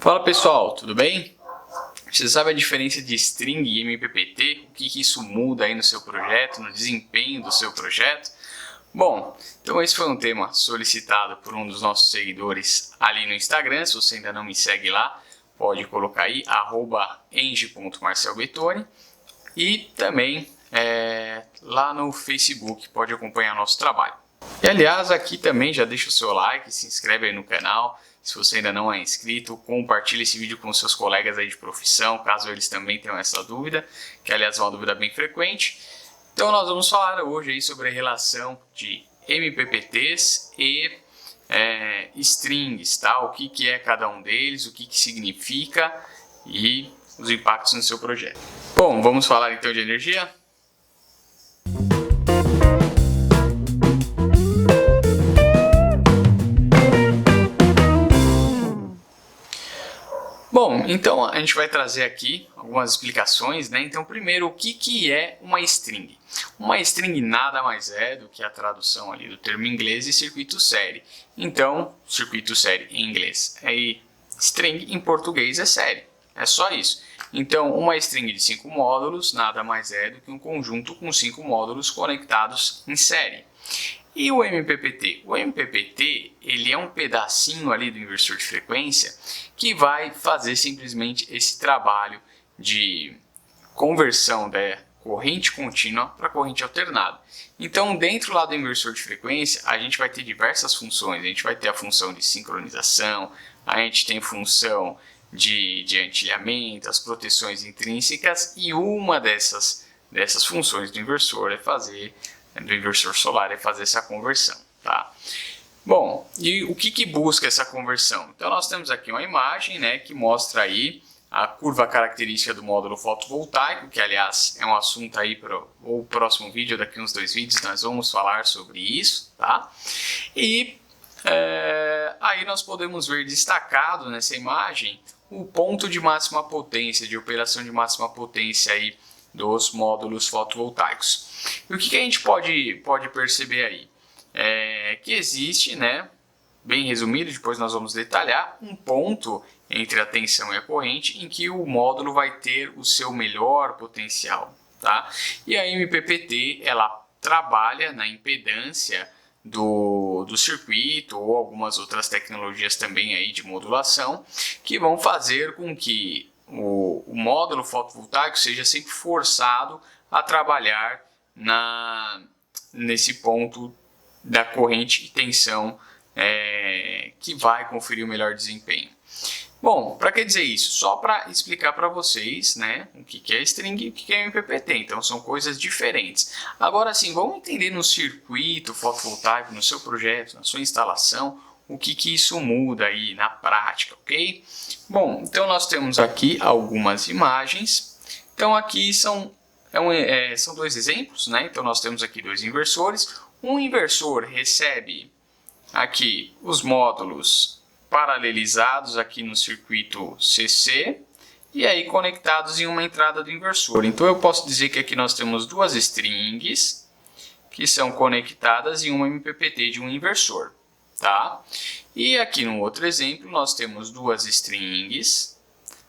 Fala pessoal, tudo bem? Você sabe a diferença de string e MPPT? O que isso muda aí no seu projeto, no desempenho do seu projeto? Bom, então esse foi um tema solicitado por um dos nossos seguidores ali no Instagram. Se você ainda não me segue lá, pode colocar aí @eng.marcelbettoni e também lá no Facebook pode acompanhar nosso trabalho. E aliás, aqui também já deixa o seu like, se inscreve aí no canal. Se você ainda não é inscrito, compartilhe esse vídeo com seus colegas aí de profissão, caso eles também tenham essa dúvida, que aliás é uma dúvida bem frequente. Então nós vamos falar hoje aí sobre a relação de MPPTs e strings, tá? O que é cada um deles, o que significa e os impactos no seu projeto. Bom, vamos falar então de energia? Bom, então a gente vai trazer aqui algumas explicações, né? Então, primeiro, o que é uma string? Uma string nada mais é do que a tradução ali do termo inglês e circuito série. Então, circuito série em inglês é string, em português é série. É só isso. Então, uma string de 5 módulos nada mais é do que um conjunto com 5 módulos conectados em série. E o MPPT? O MPPT ele é um pedacinho ali do inversor de frequência que vai fazer simplesmente esse trabalho de conversão da corrente contínua para corrente alternada. Então, dentro lá do inversor de frequência, a gente vai ter diversas funções. A gente vai ter a função de sincronização, a gente tem função de antilhamento, as proteções intrínsecas, e uma dessas funções do inversor solar é fazer essa conversão, tá? Bom, e o que busca essa conversão? Então nós temos aqui uma imagem, né, que mostra aí a curva característica do módulo fotovoltaico, que aliás é um assunto aí para o próximo vídeo, daqui uns 2 vídeos nós vamos falar sobre isso, tá? E aí nós podemos ver destacado nessa imagem o ponto de máxima potência, de operação de máxima potência aí dos módulos fotovoltaicos. E o que a gente pode perceber aí? Que existe, né, bem resumido, depois nós vamos detalhar, um ponto entre a tensão e a corrente em que o módulo vai ter o seu melhor potencial, tá? E a MPPT, ela trabalha na impedância do circuito ou algumas outras tecnologias também aí de modulação que vão fazer com que o módulo fotovoltaico seja sempre forçado a trabalhar nesse ponto da corrente e tensão que vai conferir o melhor desempenho. Bom, para que dizer isso? Só para explicar para vocês, né, o que é string e o que é MPPT. Então são coisas diferentes. Agora sim, vamos entender no circuito fotovoltaico, no seu projeto, na sua instalação, o que isso muda aí na prática, ok? Bom, então nós temos aqui algumas imagens. Então aqui são 2 exemplos, né? Então nós temos aqui 2 inversores. Um inversor recebe aqui os módulos paralelizados aqui no circuito CC e aí conectados em uma entrada do inversor. Então eu posso dizer que aqui nós temos 2 strings que são conectadas em uma MPPT de um inversor, tá? E aqui no outro exemplo nós temos 2 strings,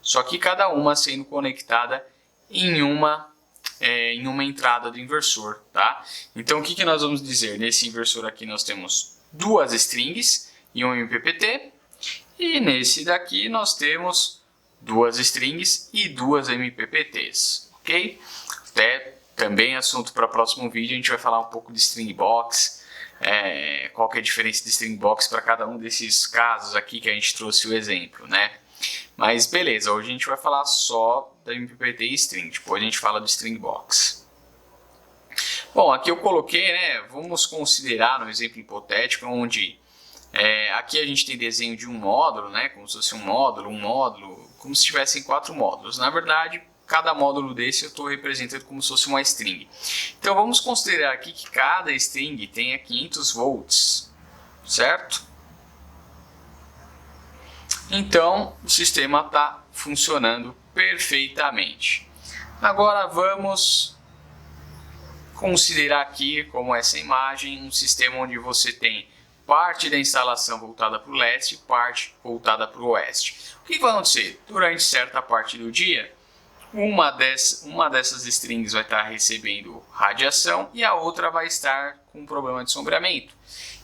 só que cada uma sendo conectada em uma entrada do inversor, tá? Então o que nós vamos dizer? Nesse inversor aqui nós temos 2 strings e um MPPT, e nesse daqui nós temos 2 strings e 2 MPPTs, ok? Também assunto para o próximo vídeo, a gente vai falar um pouco de string box, qual que é a diferença de string box para cada um desses casos aqui que a gente trouxe o exemplo, né? Mas beleza, hoje a gente vai falar só da MPPT e string, depois a gente fala do string box. Bom, aqui eu coloquei, né, vamos considerar no exemplo hipotético onde aqui a gente tem desenho de um módulo, né, como se fosse um módulo, como se tivessem 4 módulos. Na verdade, cada módulo desse eu estou representando como se fosse uma string. Então vamos considerar aqui que cada string tenha 500 volts, certo? Então o sistema está funcionando perfeitamente. Agora vamos considerar aqui, como essa imagem, um sistema onde você tem parte da instalação voltada para o leste, parte voltada para o oeste. O que vai acontecer? Durante certa parte do dia, uma dessas strings vai estar recebendo radiação e a outra vai estar com problema de sombreamento.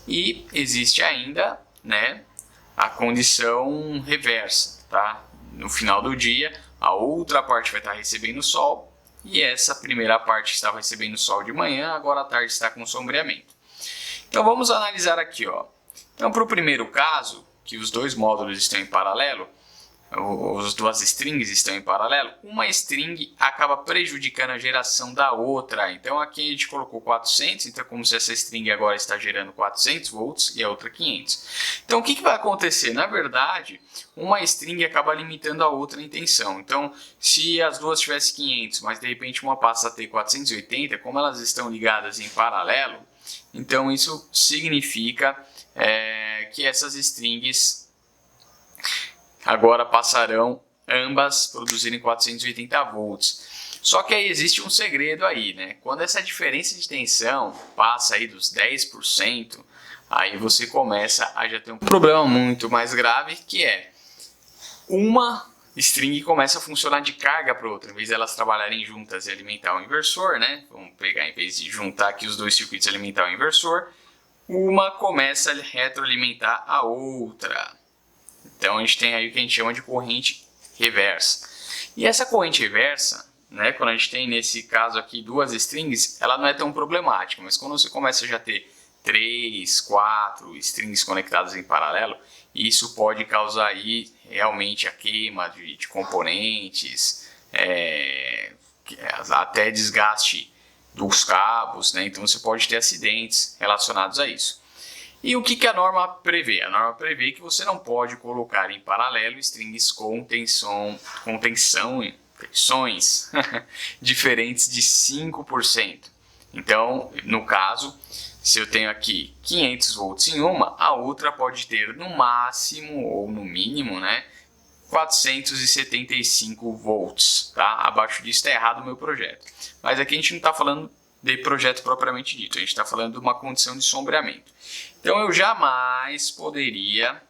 E existe ainda, né, a condição reversa, tá? No final do dia, a outra parte vai estar recebendo sol e essa primeira parte estava recebendo sol de manhã, agora à tarde está com sombreamento. Então vamos analisar aqui, ó. Então para o primeiro caso, que os dois módulos estão em paralelo, as duas strings estão em paralelo, uma string acaba prejudicando a geração da outra. Então aqui a gente colocou 400, então é como se essa string agora está gerando 400 volts e a outra 500. Então o que vai acontecer? Na verdade, uma string acaba limitando a outra em tensão. Então se as duas tivessem 500, mas de repente uma passa a ter 480, como elas estão ligadas em paralelo, então isso significa que essas strings agora passarão ambas produzirem 480 volts. Só que aí existe um segredo aí, né? Quando essa diferença de tensão passa aí dos 10%, aí você começa a já ter um problema muito mais grave, que é uma string começa a funcionar de carga para outra. Em vez de elas trabalharem juntas e alimentar o inversor, né? Vamos pegar, em vez de juntar aqui os dois circuitos e alimentar o inversor, uma começa a retroalimentar a outra. Então a gente tem aí o que a gente chama de corrente reversa. E essa corrente reversa, né, quando a gente tem nesse caso aqui duas strings, ela não é tão problemática, mas quando você começa a já ter 3, 4 strings conectadas em paralelo, isso pode causar aí realmente a queima de componentes, até desgaste dos cabos, né? Então você pode ter acidentes relacionados a isso. E o que a norma prevê? A norma prevê que você não pode colocar em paralelo strings com tensões diferentes de 5%. Então, no caso, se eu tenho aqui 500 volts em uma, a outra pode ter no máximo ou no mínimo, né, 475 volts. Tá? Abaixo disso está errado o meu projeto. Mas aqui a gente não está falando de projeto propriamente dito, a gente está falando de uma condição de sombreamento. Então eu jamais poderia,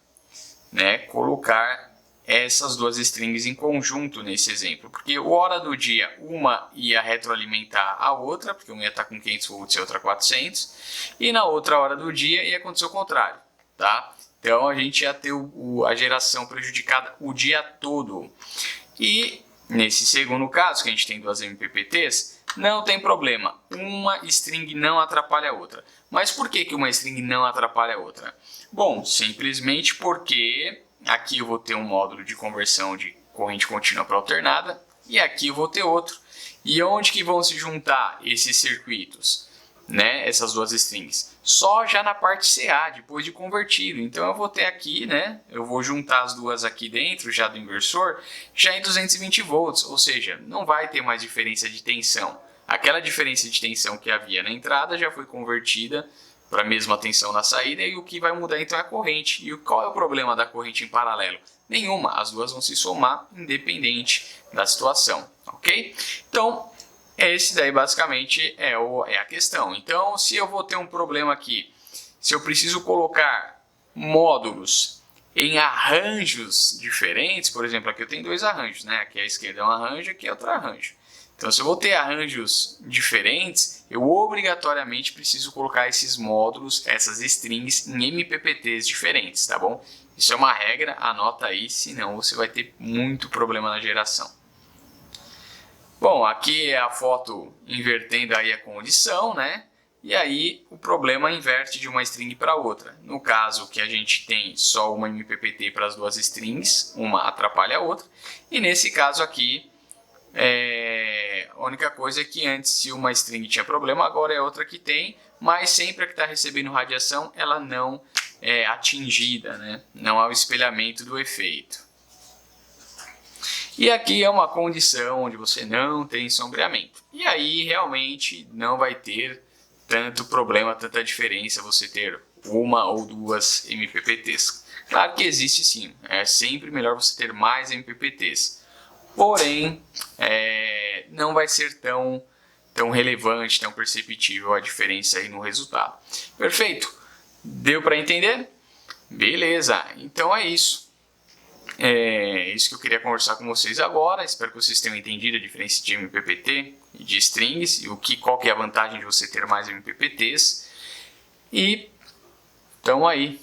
né, colocar essas duas strings em conjunto nesse exemplo, porque a hora do dia uma ia retroalimentar a outra, porque uma ia estar com 500 volts e a outra 400, e na outra hora do dia ia acontecer o contrário, tá? Então a gente ia ter a geração prejudicada o dia todo. E nesse segundo caso, que a gente tem duas MPPTs, não tem problema, uma string não atrapalha a outra. Mas por que uma string não atrapalha a outra? Bom, simplesmente porque aqui eu vou ter um módulo de conversão de corrente contínua para alternada e aqui eu vou ter outro. E onde que vão se juntar esses circuitos, né, essas duas strings? Só já na parte CA, depois de convertido. Então eu vou ter aqui, né, eu vou juntar as duas aqui dentro já do inversor, já em 220 volts, ou seja, não vai ter mais diferença de tensão. Aquela diferença de tensão que havia na entrada já foi convertida para a mesma tensão na saída, e o que vai mudar então é a corrente. E qual é o problema da corrente em paralelo? Nenhuma, as duas vão se somar independente da situação, ok? Então, esse daí basicamente é a questão. Então, se eu vou ter um problema aqui, se eu preciso colocar módulos em arranjos diferentes, por exemplo, aqui eu tenho dois arranjos, né? Aqui à esquerda é um arranjo, aqui é outro arranjo. Então, se eu vou ter arranjos diferentes, eu obrigatoriamente preciso colocar esses módulos, essas strings, em MPPTs diferentes, tá bom? Isso é uma regra, anota aí, senão você vai ter muito problema na geração. Bom, aqui é a foto invertendo aí a condição, né? E aí o problema inverte de uma string para outra. No caso que a gente tem só uma MPPT para as duas strings, uma atrapalha a outra. E nesse caso aqui, a única coisa é que antes, se uma string tinha problema, agora é outra que tem, mas sempre a que está recebendo radiação, ela não é atingida, né? Não há o espelhamento do efeito. E aqui é uma condição onde você não tem sombreamento. E aí realmente não vai ter tanto problema, tanta diferença você ter uma ou duas MPPTs. Claro que existe sim, é sempre melhor você ter mais MPPTs. Porém, não vai ser tão relevante, tão perceptível a diferença aí no resultado. Perfeito? Deu para entender? Beleza, então é isso. É isso que eu queria conversar com vocês agora. Espero que vocês tenham entendido a diferença de MPPT e de strings e qual que é a vantagem de você ter mais MPPTs. E então aí,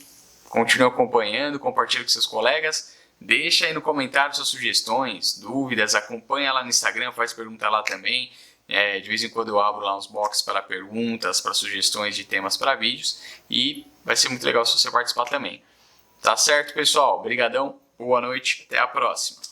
continue acompanhando, compartilhe com seus colegas, deixa aí no comentário suas sugestões, dúvidas, acompanha lá no Instagram, faz pergunta lá também. De vez em quando eu abro lá uns boxes para perguntas, para sugestões de temas para vídeos e vai ser muito legal se você participar também. Tá certo, pessoal? Obrigadão, boa noite, até a próxima.